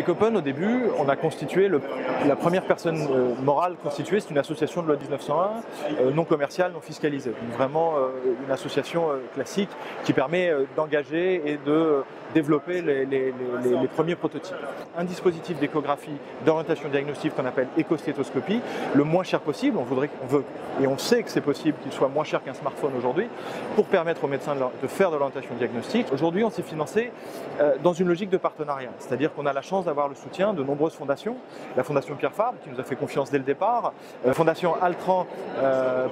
Avec Open, au début, on a constitué la première personne morale constituée, c'est une association de loi 1901, non commerciale, non fiscalisée. Donc vraiment une association classique qui permet d'engager et de développer les premiers prototypes. Un dispositif d'échographie d'orientation diagnostique qu'on appelle échostéthoscopie, le moins cher possible, on veut et on sait que c'est possible qu'il soit moins cher qu'un smartphone aujourd'hui, pour permettre aux médecins de faire de l'orientation diagnostique. Aujourd'hui, on s'est financé dans une logique de partenariat, c'est-à-dire qu'on a la chance d'avoir le soutien de nombreuses fondations, la Fondation Pierre Fabre qui nous a fait confiance dès le départ, la Fondation Altran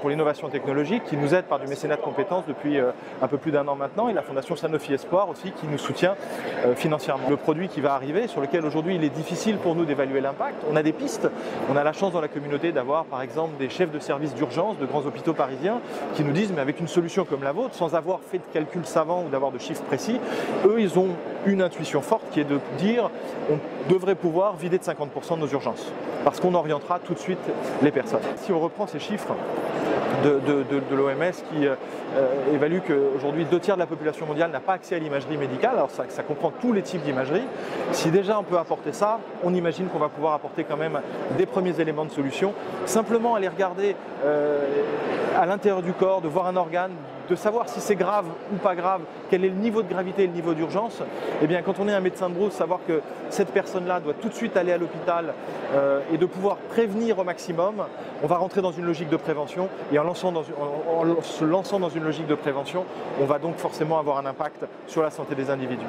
pour l'innovation technologique qui nous aide par du mécénat de compétences depuis un peu plus d'1 an maintenant, et la Fondation Sanofi Espoir aussi qui nous soutient financièrement. Le produit qui va arriver, sur lequel aujourd'hui il est difficile pour nous d'évaluer l'impact, on a des pistes, on a la chance dans la communauté d'avoir par exemple des chefs de service d'urgence de grands hôpitaux parisiens qui nous disent mais avec une solution comme la vôtre, sans avoir fait de calculs savants ou d'avoir de chiffres précis, eux ils ont une intuition forte qui est de dire on devrait pouvoir vider de 50% de nos urgences parce qu'on orientera tout de suite les personnes. Si on reprend ces chiffres de l'OMS qui évalue qu'aujourd'hui 2/3 de la population mondiale n'a pas accès à l'imagerie médicale, alors ça comprend tous les types d'imagerie. Si déjà on peut apporter ça, on imagine qu'on va pouvoir apporter quand même des premiers éléments de solution. Simplement aller regarder à l'intérieur du corps, de voir un organe, de savoir si c'est grave ou pas grave, quel est le niveau de gravité et le niveau d'urgence, eh bien quand on est un médecin de brousse, savoir que cette personne-là doit tout de suite aller à l'hôpital et de pouvoir prévenir au maximum, on va rentrer dans une logique de prévention et en se lançant dans une logique de prévention, on va donc forcément avoir un impact sur la santé des individus.